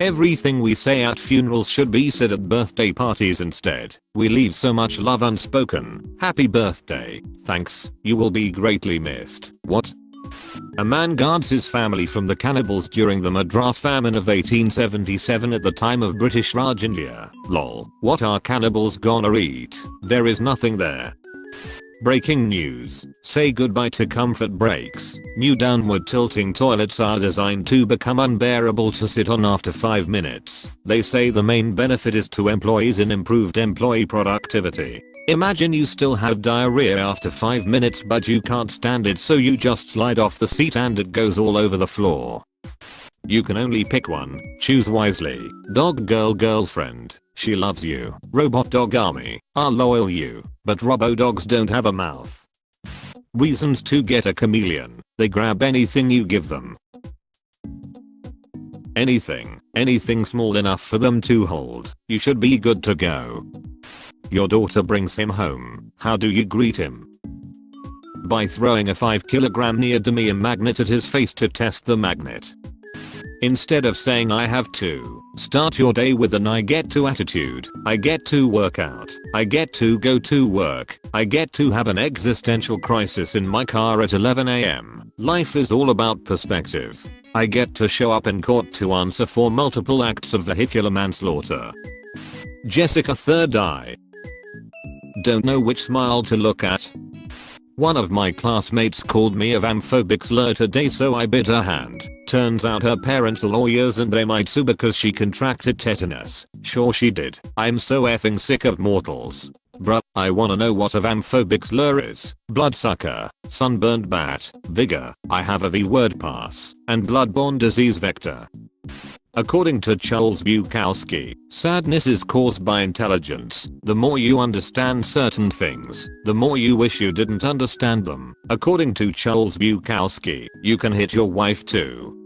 Everything we say at funerals should be said at birthday parties instead. We leave so much love unspoken. Happy birthday. Thanks. You will be greatly missed. What? A man guards his family from the cannibals during the Madras famine of 1877 at the time of British Raj India. Lol. What are cannibals gonna eat? There is nothing there. Breaking news. Say goodbye to comfort breaks. New downward tilting toilets are designed to become unbearable to sit on after 5 minutes. They say the main benefit is to employees in improved employee productivity. Imagine you still have diarrhea after 5 minutes but you can't stand it, so you just slide off the seat and it goes all over the floor. You can only pick one. Choose wisely. Dog girl girlfriend. She loves you. Robot dog army. I'll loyal you. But robo dogs don't have a mouth. Reasons to get a chameleon. They grab anything you give them. Anything. Anything small enough for them to hold. You should be good to go. Your daughter brings him home. How do you greet him? By throwing a 5kg neodymium magnet at his face to test the magnet. Instead of saying I have to, start your day with an I get to attitude. I get to work out. I get to go to work. I get to have an existential crisis in my car at 11 AM. Life is all about perspective. I get to show up in court to answer for multiple acts of vehicular manslaughter. Jessica third eye. Don't know which smile to look at. One of my classmates called me a vamphobic slur today, so I bit her hand. Turns out her parents are lawyers and they might sue because she contracted tetanus. Sure she did. I'm so effing sick of mortals. Bruh, I wanna know what a vamphobic slur is. Bloodsucker, sunburned bat, vigor, I have a V-word pass, and bloodborne disease vector. According to Charles Bukowski, sadness is caused by intelligence. The more you understand certain things, the more you wish you didn't understand them. According to Charles Bukowski, you can hit your wife too.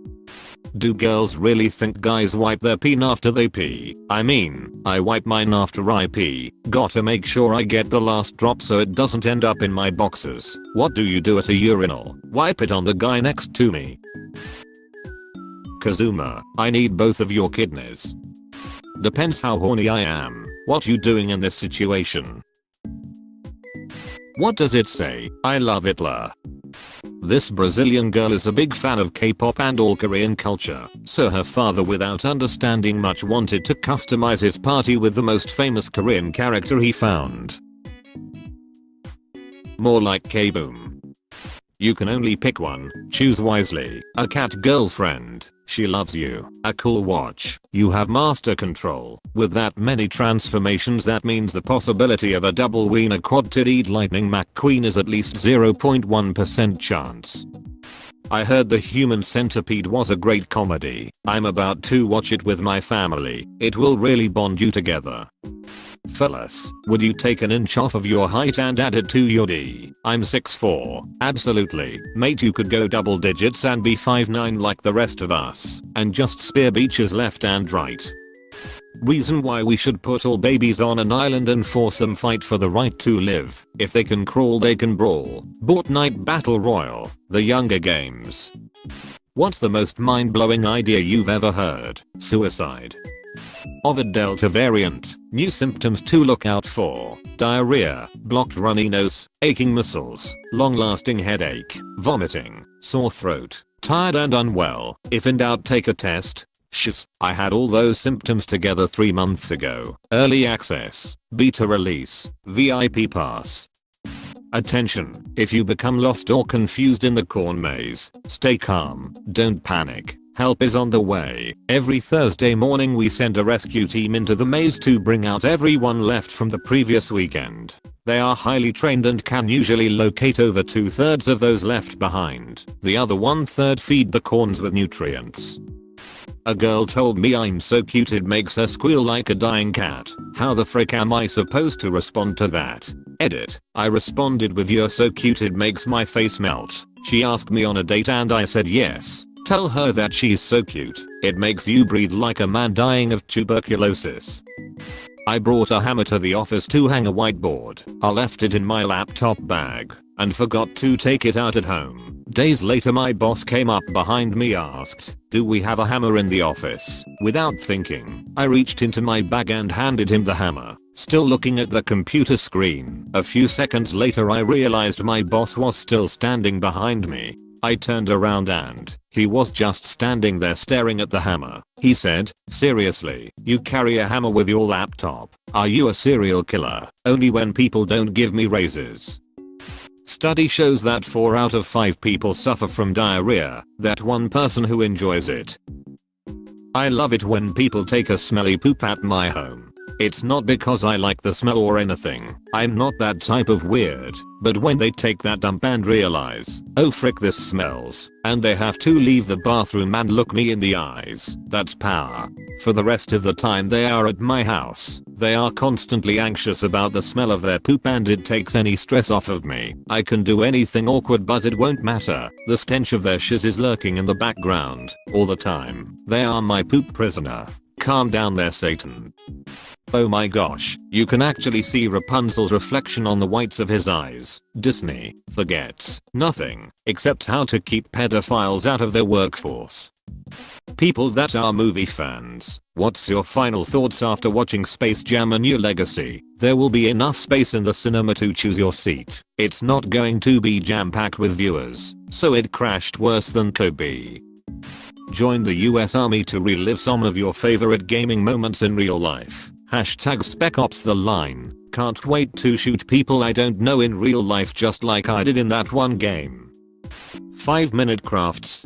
Do girls really think guys wipe their peen after they pee? I mean, I wipe mine after I pee. Gotta make sure I get the last drop so it doesn't end up in my boxers. What do you do at a urinal? Wipe it on the guy next to me. Kazuma, I need both of your kidneys. Depends how horny I am. What you doing in this situation? What does it say? I love Hitler. This Brazilian girl is a big fan of K-pop and all Korean culture, so her father, without understanding much, wanted to customize his party with the most famous Korean character he found. More like K-boom. You can only pick one. Choose wisely. A cat girlfriend. She loves you. A cool watch. You have master control. With that many transformations, that means the possibility of a double wiener quad tittied lightning McQueen is at least 0.1% chance. I heard The Human Centipede was a great comedy. I'm about to watch it with my family. It will really bond you together. Fellas, would you take an inch off of your height and add it to your D? I'm 6'4". Absolutely. Mate, you could go double digits and be 5'9" like the rest of us, and just spear beaches left and right. Reason why we should put all babies on an island and force them fight for the right to live. If they can crawl, they can brawl. Fortnite Battle Royale. The Younger Games. What's the most mind-blowing idea you've ever heard? Suicide. Ovid Delta variant. New symptoms to look out for: diarrhea, blocked runny nose, aching muscles, long-lasting headache, vomiting, sore throat, tired and unwell. If in doubt, take a test. I had all those symptoms together 3 months ago. Early access, beta release, VIP pass. Attention, if you become lost or confused in the corn maze, stay calm, don't panic. Help is on the way. Every Thursday morning we send a rescue team into the maze to bring out everyone left from the previous weekend. They are highly trained and can usually locate over 2/3 of those left behind. The other 1/3 feed the corns with nutrients. A girl told me I'm so cute it makes her squeal like a dying cat. How the frick am I supposed to respond to that? Edit. I responded with "you're so cute it makes my face melt." She asked me on a date and I said yes. Tell her that she's so cute, it makes you breathe like a man dying of tuberculosis. I brought a hammer to the office to hang a whiteboard. I left it in my laptop bag and forgot to take it out at home. Days later my boss came up behind me, asked, "Do we have a hammer in the office?" Without thinking, I reached into my bag and handed him the hammer, still looking at the computer screen. A few seconds later I realized my boss was still standing behind me. I turned around and he was just standing there staring at the hammer. He said, "Seriously, you carry a hammer with your laptop? Are you a serial killer?" Only when people don't give me raises. Study shows that 4 out of 5 people suffer from diarrhea, that one person who enjoys it. I love it when people take a smelly poop at my home. It's not because I like the smell or anything, I'm not that type of weird, but when they take that dump and realize, "Oh frick, this smells," and they have to leave the bathroom and look me in the eyes, that's power. For the rest of the time they are at my house, they are constantly anxious about the smell of their poop and it takes any stress off of me. I can do anything awkward but it won't matter. The stench of their shiz is lurking in the background, all the time. They are my poop prisoner. Calm down there, Satan. Oh my gosh, you can actually see Rapunzel's reflection on the whites of his eyes. Disney forgets nothing except how to keep pedophiles out of their workforce. People that are movie fans, what's your final thoughts after watching Space Jam: A New Legacy? There will be enough space in the cinema to choose your seat. It's not going to be jam-packed with viewers, so it crashed worse than Kobe. Join the US Army to relive some of your favorite gaming moments in real life. Hashtag Spec Ops the line. Can't wait to shoot people I don't know in real life just like I did in that one game. 5-minute crafts.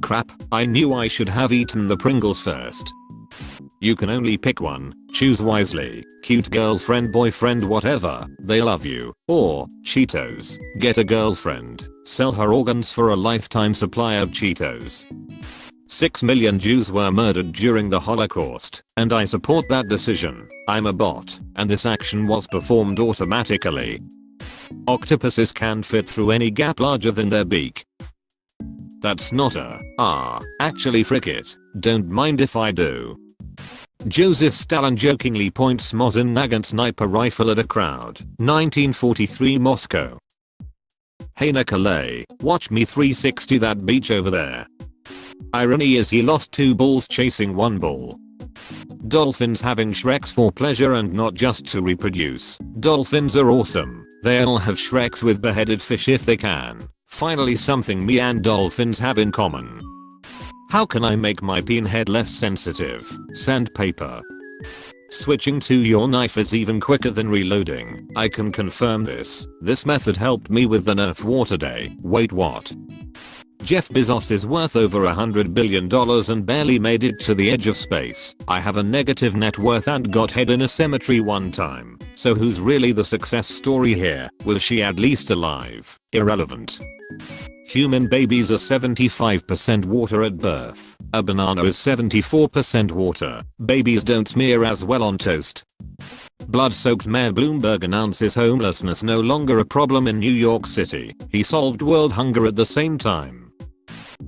Crap, I knew I should have eaten the Pringles first. You can only pick one, choose wisely. Cute girlfriend, boyfriend, whatever, they love you. Or, Cheetos, get a girlfriend, sell her organs for a lifetime supply of Cheetos. 6 million Jews were murdered during the Holocaust, and I support that decision. I'm a bot, and this action was performed automatically. Octopuses can't fit through any gap larger than their beak. That's not actually frick it, don't mind if I do. Joseph Stalin jokingly points Mosin Nagant sniper rifle at a crowd. 1943 Moscow. Hey Nikolay, watch me 360 that beach over there. Irony is he lost 2 balls chasing 1 ball. Dolphins having Shreks for pleasure and not just to reproduce. Dolphins are awesome. They'll have Shreks with beheaded fish if they can. Finally something me and dolphins have in common. How can I make my pinhead less sensitive? Sandpaper. Switching to your knife is even quicker than reloading. I can confirm this. This method helped me with the Nerf water day. Wait, what? Jeff Bezos is worth over $100 billion and barely made it to the edge of space. I have a negative net worth and got head in a cemetery one time. So who's really the success story here? Was she at least alive? Irrelevant. Human babies are 75% water at birth. A banana is 74% water. Babies don't smear as well on toast. Blood-soaked Mayor Bloomberg announces homelessness no longer a problem in New York City. He solved world hunger at the same time.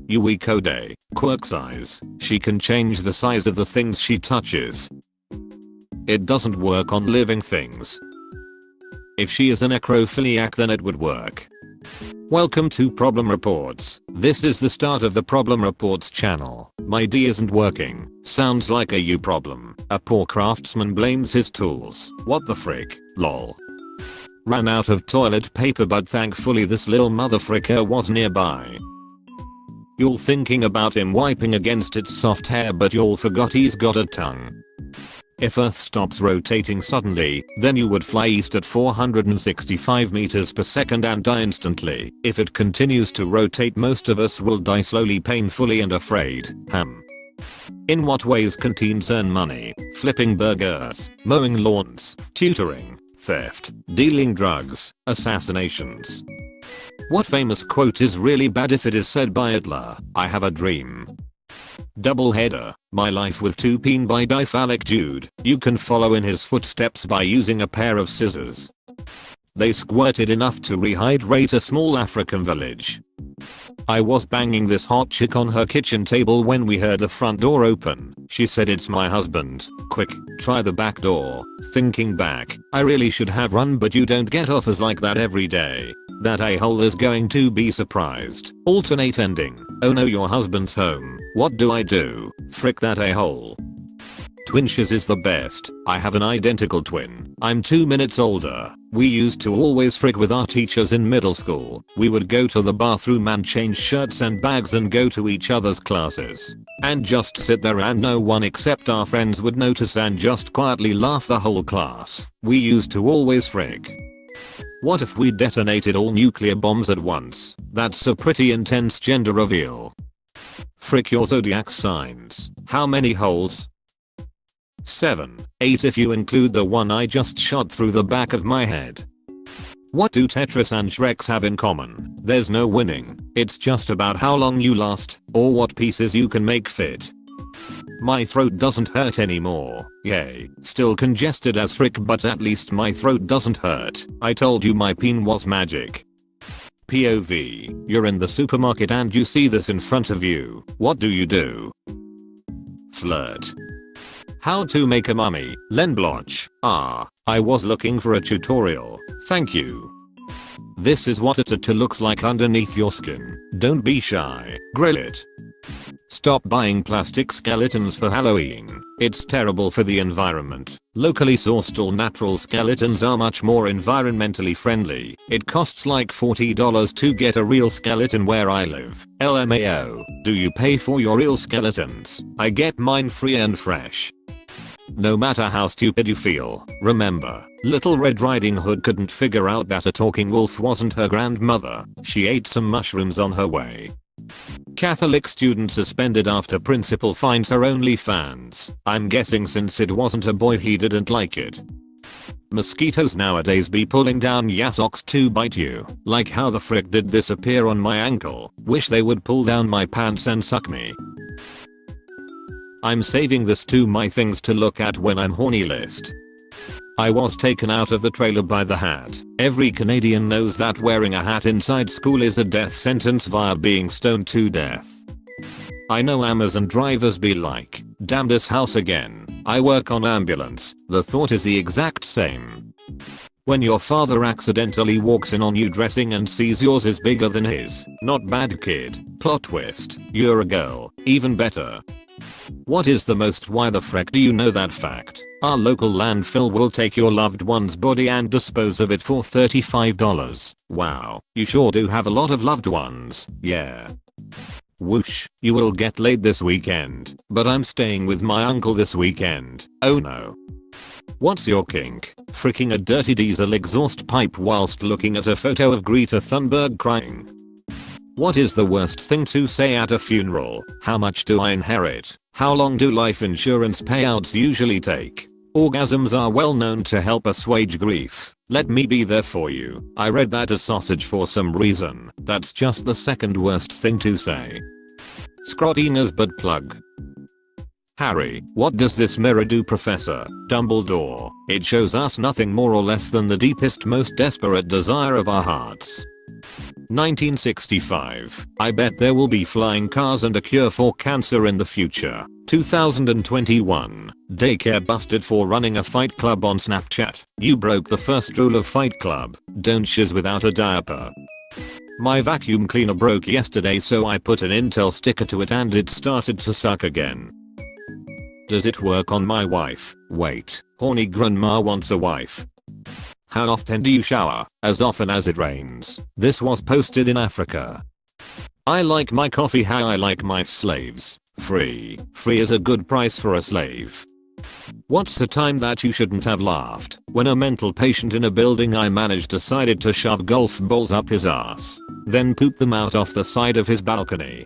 Yui Kode, quirk size. She can change the size of the things she touches. It doesn't work on living things. If she is a necrophiliac then it would work. Welcome to Problem Reports. This is the start of the Problem Reports channel. My D isn't working. Sounds like a you problem. A poor craftsman blames his tools. What the frick? Lol. Ran out of toilet paper but thankfully this little motherfricker was nearby. You're thinking about him wiping against its soft hair but y'all forgot he's got a tongue. If Earth stops rotating suddenly, then you would fly east at 465 meters per second and die instantly. If it continues to rotate most of us will die slowly, painfully and afraid. In what ways can teens earn money? Flipping burgers, mowing lawns, tutoring, theft, dealing drugs, assassinations. What famous quote is really bad if it is said by Hitler? I have a dream. Doubleheader, My Life with 2 Peen by Diphalic Dude. You can follow in his footsteps by using a pair of scissors. They squirted enough to rehydrate a small African village. I was banging this hot chick on her kitchen table when we heard the front door open. She said, "It's my husband. Quick, try the back door." Thinking back, I really should have run, but you don't get offers like that every day. That a-hole is going to be surprised. Alternate ending. Oh no, your husband's home. What do I do? Frick that a-hole. Twinches is the best. I have an identical twin. I'm 2 minutes older. We used to always frick with our teachers in middle school. We would go to the bathroom and change shirts and bags and go to each other's classes. And just sit there, and no one except our friends would notice and just quietly laugh the whole class. We used to always frick. What if we detonated all nuclear bombs at once? That's a pretty intense gender reveal. Frick your zodiac signs. How many holes? 7, 8 if you include the one I just shot through the back of my head. What do Tetris and Shreks have in common? There's no winning. It's just about how long you last, or what pieces you can make fit. My throat doesn't hurt anymore. Yay. Still congested as frick, but at least my throat doesn't hurt. I told you my peen was magic. POV. You're in the supermarket and you see this in front of you. What do? Flirt. How to make a mummy. Len Bloch. I was looking for a tutorial. Thank you. This is what a tattoo looks like underneath your skin. Don't be shy. Grill it. Stop buying plastic skeletons for Halloween. It's terrible for the environment. Locally sourced all natural skeletons are much more environmentally friendly. It costs like $40 to get a real skeleton where I live. LMAO. Do you pay for your real skeletons? I get mine free and fresh. No matter how stupid you feel, remember, Little Red Riding Hood couldn't figure out that a talking wolf wasn't her grandmother. She ate some mushrooms on her way. Catholic student suspended after principal finds her OnlyFans. I'm guessing since it wasn't a boy he didn't like it. Mosquitoes nowadays be pulling down ya socks to bite you. Like how the frick did this appear on my ankle? Wish they would pull down my pants and suck me. I'm saving this to my things to look at when I'm horny list. I was taken out of the trailer by the hat. Every Canadian knows that wearing a hat inside school is a death sentence via being stoned to death. I know Amazon drivers be like, damn this house again. I work on ambulance. The thought is the exact same. When your father accidentally walks in on you dressing and sees yours is bigger than his. Not bad kid. Plot twist. You're a girl. Even better. What is the most? Why the frick do you know that fact? Our local landfill will take your loved one's body and dispose of it for $35. Wow, you sure do have a lot of loved ones. Yeah. Whoosh, you will get laid this weekend, but I'm staying with my uncle this weekend. Oh no. What's your kink? Fricking a dirty diesel exhaust pipe whilst looking at a photo of Greta Thunberg crying. What is the worst thing to say at a funeral? How much do I inherit? How long do life insurance payouts usually take? Orgasms are well known to help assuage grief. Let me be there for you. I read that as sausage for some reason. That's just the second worst thing to say. Scrottina's butt plug. Harry, what does this mirror do, Professor Dumbledore? It shows us nothing more or less than the deepest, most desperate desire of our hearts. 1965. I bet there will be flying cars and a cure for cancer in the future. 2021. Daycare busted for running a fight club on Snapchat. You broke the first rule of Fight Club. Don't shiz without a diaper. My vacuum cleaner broke yesterday, so I put an Intel sticker to it and it started to suck again. Does it work on my wife? Wait, horny grandma wants a wife. How often do you shower? As often as it rains. This was posted in Africa. I like my coffee how I like my slaves. Free. Free is a good price for a slave. What's the time that you shouldn't have laughed? When a mental patient in a building I managed decided to shove golf balls up his ass. Then poop them out off the side of his balcony.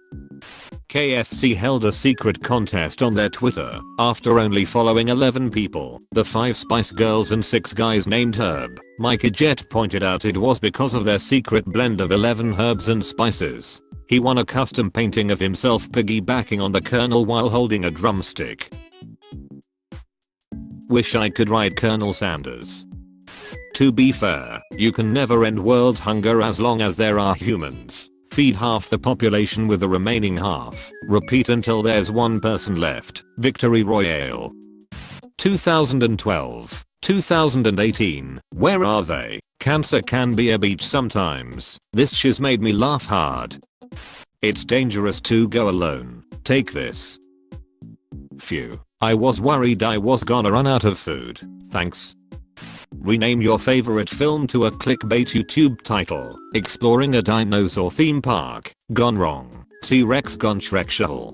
KFC held a secret contest on their Twitter after only following 11 people, the 5 Spice Girls and 6 guys named Herb. Mikey Jet pointed out it was because of their secret blend of 11 herbs and spices. He won a custom painting of himself piggybacking on the Colonel while holding a drumstick. Wish I could ride Colonel Sanders. To be fair, you can never end world hunger as long as there are humans. feed half the population with the remaining half. Repeat until there's one person left. Victory Royale. 2012. 2018. Where are they? Cancer can be a beach sometimes. This shiz made me laugh hard. It's dangerous to go alone. Take this. Phew. I was worried I was gonna run out of food. Thanks. Rename your favorite film to a clickbait YouTube title. Exploring a dinosaur theme park. Gone wrong. T-Rex gone Shrekshul.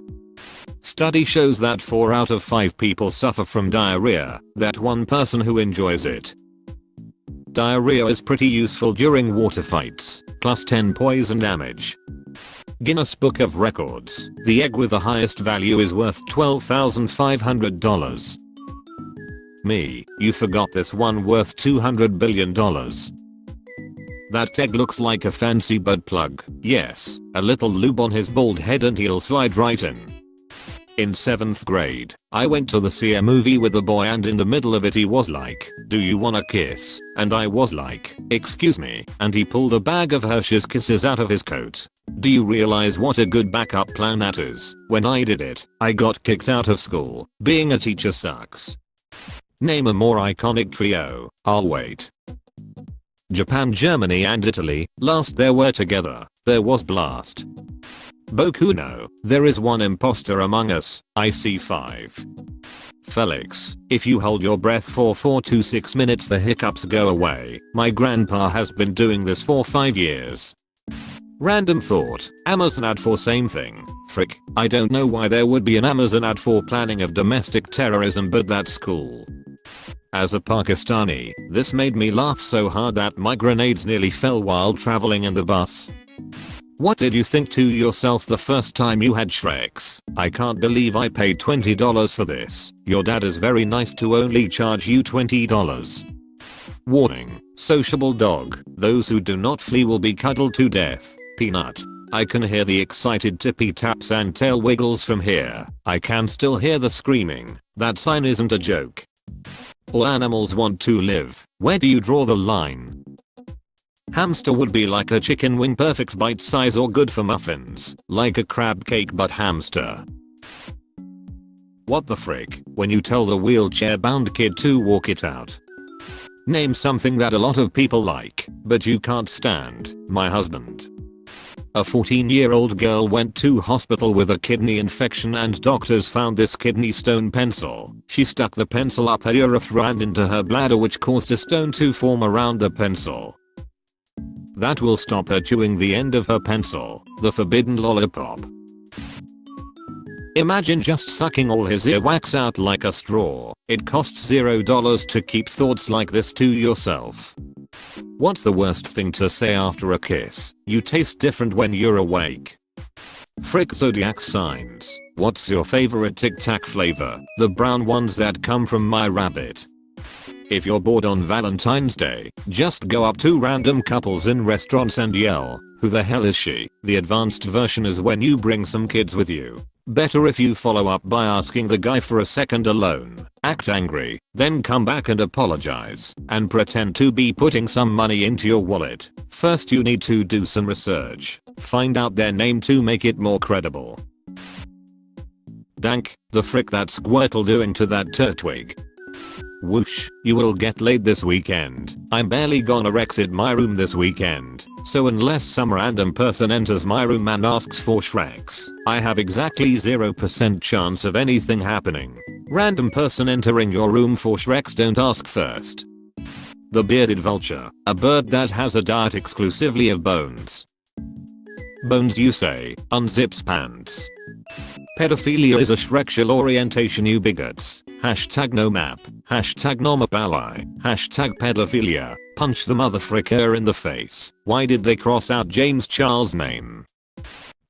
Study shows that 4 out of 5 people suffer from diarrhea. That one person who enjoys it. Diarrhea is pretty useful during water fights. Plus 10 poison damage. Guinness Book of Records. The egg with the highest value is worth $12,500. Me, you forgot this one worth $200 billion. That egg looks like a fancy butt plug. Yes, a little lube on his bald head and he'll slide right in. In 7th grade, I went to see a movie with a boy and in the middle of it he was like, "Do you wanna kiss?" And I was like, "Excuse me," and he pulled a bag of Hershey's Kisses out of his coat. Do you realize what a good backup plan that is? When I did it, I got kicked out of school. Being a teacher sucks. Name a more iconic trio. I'll wait. Japan, Germany and Italy. Last they were together, there was blast. Boku no, there is one imposter among us. I see 5. Felix, if you hold your breath for 4 to 6 minutes the hiccups go away. My grandpa has been doing this for 5 years. Random thought, Amazon ad for same thing. Frick, I don't know why there would be an Amazon ad for planning of domestic terrorism, but that's cool. As a Pakistani, this made me laugh so hard that my grenades nearly fell while traveling in the bus. What did you think to yourself the first time you had Shreks? I can't believe I paid $20 for this. Your dad is very nice to only charge you $20. Warning, sociable dog. Those who do not flee will be cuddled to death. Peanut. I can hear the excited tippy taps and tail wiggles from here. I can still hear the screaming. That sign isn't a joke. All animals want to live. Where do you draw the line? Hamster would be like a chicken wing, perfect bite size or good for muffins. Like a crab cake but hamster. What the frick? When you tell the wheelchair bound kid to walk it out. Name something that a lot of people like, but you can't stand. My husband. A 14-year-old girl went to hospital with a kidney infection and doctors found this kidney stone pencil. She stuck the pencil up her urethra and into her bladder, which caused a stone to form around the pencil. That will stop her chewing the end of her pencil, the forbidden lollipop. Imagine just sucking all his earwax out like a straw. It costs $0 to keep thoughts like this to yourself. What's the worst thing to say after a kiss? You taste different when you're awake. Frick zodiac signs. What's your favorite Tic Tac flavor? The brown ones that come from my rabbit. If you're bored on Valentine's Day, just go up to random couples in restaurants and yell, "Who the hell is she?" The advanced version is when you bring some kids with you. Better if you follow up by asking the guy for a second alone. Act angry, then come back and apologize, and pretend to be putting some money into your wallet. First you need to do some research. Find out their name to make it more credible. Dank, the frick that Squirtle doing to that turtwig? Whoosh, you will get laid this weekend. I'm barely gonna exit my room this weekend, so unless some random person enters my room and asks for Shreks, I have exactly 0% chance of anything happening. Random person entering your room for Shreks, don't ask first. The bearded vulture, a bird that has a diet exclusively of bones. Bones you say, unzips pants. Pedophilia is a Shrekshul orientation, you bigots. Hashtag no map. Hashtag no map ally. Hashtag pedophilia. Punch the motherfricker in the face. Why did they cross out James Charles' name?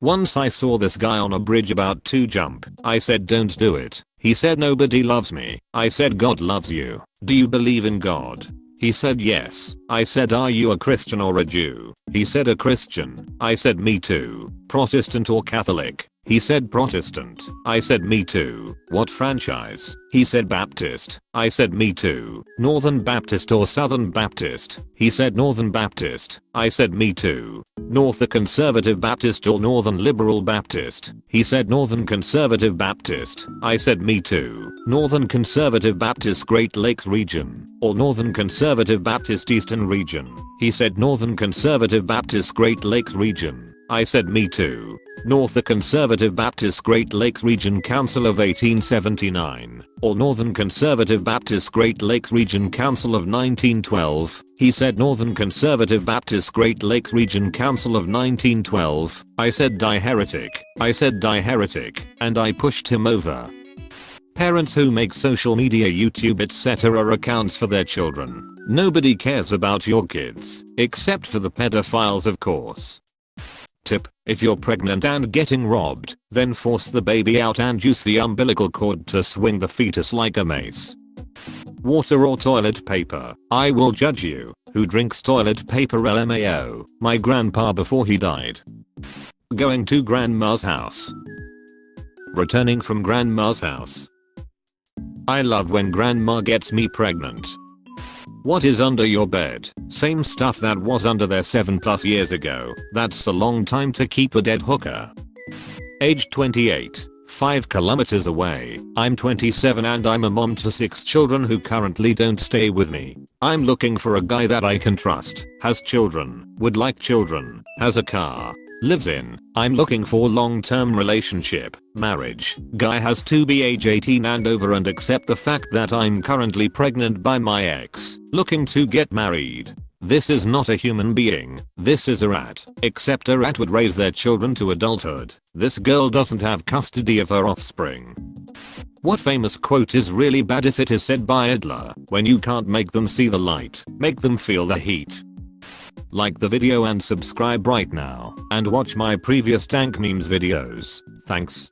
Once I saw this guy on a bridge about to jump. I said don't do it. He said nobody loves me. I said God loves you. Do you believe in God? He said yes. I said are you a Christian or a Jew? He said a Christian. I said me too. Protestant or Catholic? He said Protestant. I said me too. What franchise? He said Baptist. I said me too. Northern Baptist or Southern Baptist? He said Northern Baptist. I said me too. North the Conservative Baptist or Northern Liberal Baptist? He said Northern Conservative Baptist. I said me too. Northern Conservative Baptist Great Lakes Region or Northern Conservative Baptist Eastern Region? He said Northern Conservative Baptist Great Lakes Region. I said me too. North the Conservative Baptist Great Lakes Region Council of 1879 or Northern Conservative Baptist Great Lakes Region Council of 1912? He said Northern Conservative Baptist Great Lakes Region Council of 1912. I said die heretic. I said die heretic, and I pushed him over. Parents who make social media, YouTube, etc. accounts for their children. Nobody cares about your kids, except for the pedophiles, of course. Tip: if you're pregnant and getting robbed, then force the baby out and use the umbilical cord to swing the fetus like a mace. Water or toilet paper? I will judge you. Who drinks toilet paper? LMAO. My grandpa before he died. Going to grandma's house. Returning from grandma's house. I love when grandma gets me pregnant. What is under your bed? Same stuff that was under there 7+ years ago. That's a long time to keep a dead hooker. Age 28. 5 kilometers away. I'm 27 and I'm a mom to 6 children who currently don't stay with me. I'm looking for a guy that I can trust, has children, would like children, has a car, lives in. I'm looking for long-term relationship, marriage. Guy has to be age 18 and over and accept the fact that I'm currently pregnant by my ex. Looking to get married. This is not a human being. This is a rat. Except a rat would raise their children to adulthood. This girl doesn't have custody of her offspring. What famous quote is really bad if it is said by Hitler? When you can't make them see the light, make them feel the heat. Like the video and subscribe right now, and watch my previous tank memes videos. Thanks.